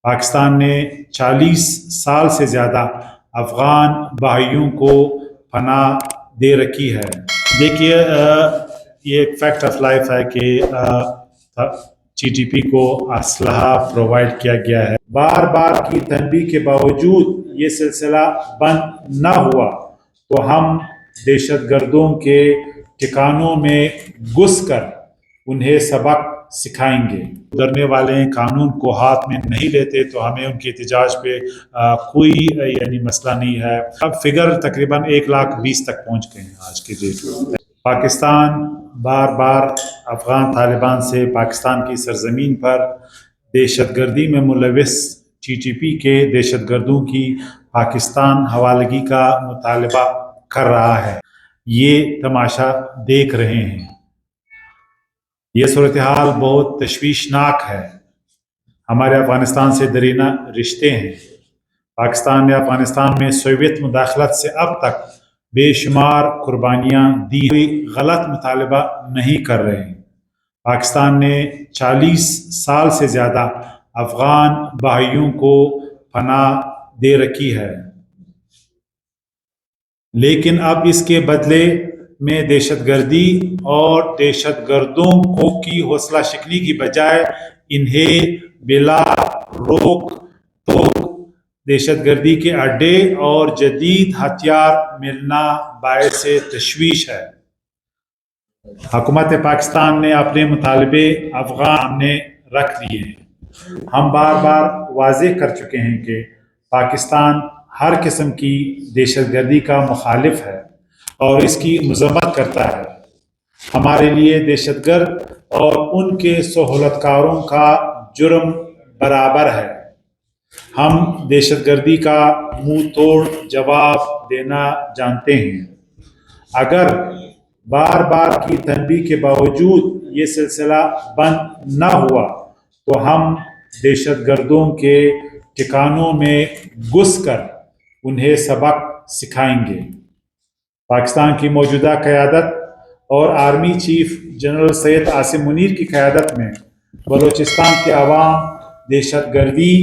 पाकिस्तान ने 40 साल से ज़्यादा अफ़गान भाइयों को पनाह दे रखी है। देखिए ये एक फैक्ट ऑफ लाइफ है कि TTP को असलहा प्रोवाइड किया गया है। बार बार की तनबीह के बावजूद ये सिलसिला बंद न हुआ तो हम दहशतगर्दों के ठिकानों में घुसकर उन्हें सबक सिखाएंगे। डरने वाले कानून को हाथ में नहीं लेते तो हमें उनके एहतजाज पे कोई मसला नहीं है। अब फिगर तकरीबन 1,20,000 तक पहुंच गए हैं आज के डेट में। पाकिस्तान बार बार अफगान तालिबान से पाकिस्तान की सरजमीन पर दहशतगर्दी में मुलविस TTP के दहशतगर्दों की पाकिस्तान हवालगी का मुतालबा कर रहा है। ये तमाशा देख रहे हैं। ये सूरत हाल बहुत तशवीशनाक है। हमारे अफगानिस्तान से दरीना रिश्ते हैं। पाकिस्तान ने अफगानिस्तान में सोवियत मुदाखलत से अब तक बेशुमार कुर्बानियाँ दी, कोई गलत मुतालबा नहीं कर रहे हैं। पाकिस्तान ने 40 साल से ज़्यादा अफ़गान भाइयों को पनाह दे रखी है, लेकिन अब इसके बदले में दहशतगर्दी और दहशतगर्दों को की हौसला शिकनी की बजाय इन्हें बिला रोक टोक दहशतगर्दी के अड्डे और जदीद हथियार मिलना बायसे तशवीश है। हुकूमत पाकिस्तान ने अपने मुतालबे अफगान ने रख लिए हैं। हम बार बार वाज़ेह कर चुके हैं कि पाकिस्तान हर किस्म की दहशतगर्दी का मुखालिफ है और इसकी मज़म्मत करता है। हमारे लिए दहशतगर्द और उनके सहूलतकारों का जुर्म बराबर है। हम दहशतगर्दी का मुंह तोड़ जवाब देना जानते हैं। अगर बार बार की तनबीह के बावजूद ये सिलसिला बंद न हुआ तो हम दहशतगर्दों के ठिकानों में घुसकर उन्हें सबक सिखाएंगे। पाकिस्तान की मौजूदा क़यादत और army chief general Syed Asim Munir की क़यादत में बलूचिस्तान के अवाम दहशतगर्दी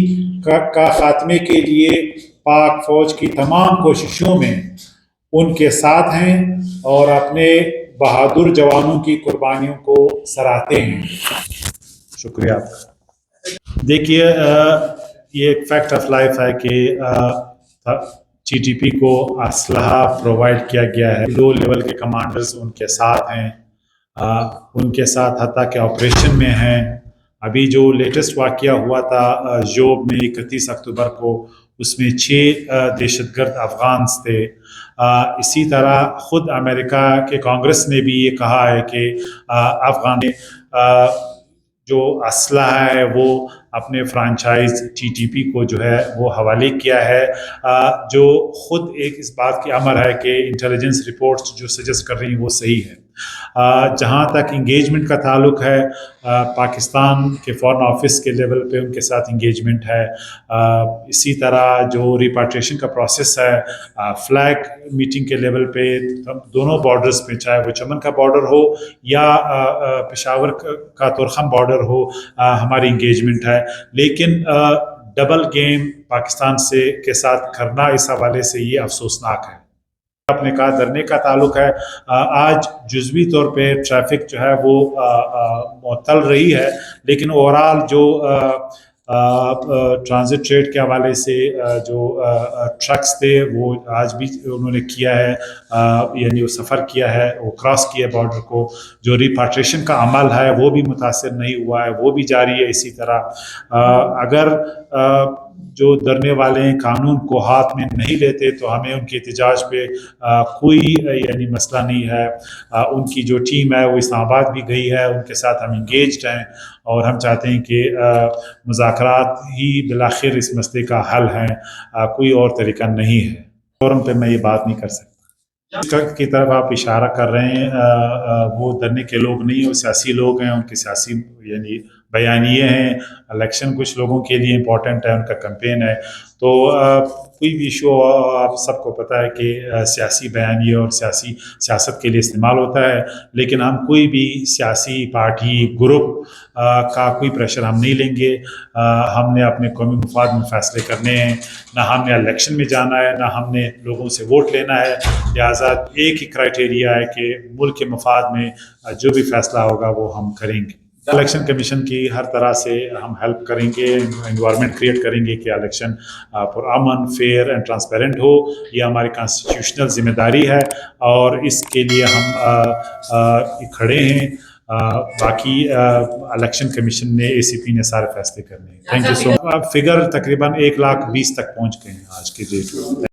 का खात्मे के लिए पाक फ़ौज की तमाम कोशिशों में उनके साथ हैं और अपने बहादुर जवानों की कुर्बानियों को सराहते हैं। शुक्रिया। देखिए ये एक फैक्ट ऑफ लाइफ है कि TTP को असलहा प्रोवाइड किया गया है। लो लेवल के कमांडर्स उनके साथ हैं, उनके साथ हत्ता के ऑपरेशन में हैं। अभी जो लेटेस्ट वाक़या हुआ था जोब में 31 अक्टूबर को, उसमें 6 दहशतगर्द अफ़गान थे। इसी तरह ख़ुद अमेरिका के कांग्रेस ने भी ये कहा है कि अफ़गान जो असलहा है वो अपने फ्रांचाइज TTP को जो है वो हवाले किया है, जो ख़ुद एक इस बात की अमर है कि इंटेलिजेंस रिपोर्ट्स जो सजेस्ट कर रही हैं वो सही है। जहाँ तक इंगेजमेंट का ताल्लुक है, पाकिस्तान के फॉरेन ऑफिस के लेवल पे उनके साथ इंगेजमेंट है। इसी तरह जो रिपाट्रिएशन का प्रोसेस है, फ्लैग मीटिंग के लेवल पे दोनों बॉर्डर्स पे, चाहे वो चमन का बॉर्डर हो या पेशावर का तुरखम बॉर्डर हो, हमारी इंगेजमेंट है। लेकिन डबल गेम पाकिस्तान से के साथ करना इस हवाले से ये अफसोसनाक है। आपने कहा डरने का ताल्लुक है, आज जुज़वी तौर पे ट्रैफिक जो है वो मुअत्तल रही है, लेकिन ओवरऑल जो ट्रांजिट ट्रेड के हवाले से जो ट्रक्स थे वो आज भी उन्होंने किया है, यानी वो सफ़र किया है, वो क्रॉस किया बॉर्डर को। जो रिपाट्रिएशन का अमल है वो भी मुतासिर नहीं हुआ है, वो भी जारी है। इसी तरह अगर जो डरने वाले कानून को हाथ में नहीं लेते तो हमें उनके एहतजाज पे कोई मसला नहीं है। उनकी जो टीम है वो इस्लामाबाद भी गई है, उनके साथ हम इंगेज्ड हैं और हम चाहते हैं कि मुज़ाकरात ही बिलाखिर इस मसले का हल है, कोई और तरीका नहीं है। फोरम पे मैं ये बात नहीं कर सकता। की तरफ आप इशारा कर रहे हैं, वो डरने के लोग नहीं, वो सियासी लोग हैं, उनके सियासी बयानिए हैं। इलेक्शन कुछ लोगों के लिए इम्पोर्टेंट है, उनका कैंपेन है। तो कोई भी इशू आप सबको पता है कि सियासी बयानिए और सियासत के लिए इस्तेमाल होता है, लेकिन हम कोई भी सियासी पार्टी ग्रुप کا کوئی پریشر ہم نہیں لیں گے. ہم نے اپنے قومی مفاد میں فیصلے کرنے ہیں, نہ ہم نے الیکشن میں جانا ہے, نہ ہم نے لوگوں سے ووٹ لینا ہے. لہٰذا ایک ہی کرائٹیریا ہے کہ ملک کے مفاد میں جو بھی فیصلہ ہوگا وہ ہم کریں گے. الیکشن کمیشن کی ہر طرح سے ہم ہیلپ کریں گے, انوائرمنٹ کریٹ کریں گے کہ الیکشن پرامن, فیئر اینڈ ٹرانسپیرنٹ ہو. یہ ہماری کانسٹیٹیوشنل ذمہ داری ہے اور اس کے لیے ہم کھڑے ہیں. باقی الیکشن کمیشن نے, اے سی پی نے سارے فیصلے کرنے ہیں. Thank you so much. Figure تقریباً 1,20,000 تک پہنچ گئے ہیں آج کے ڈیٹ میں.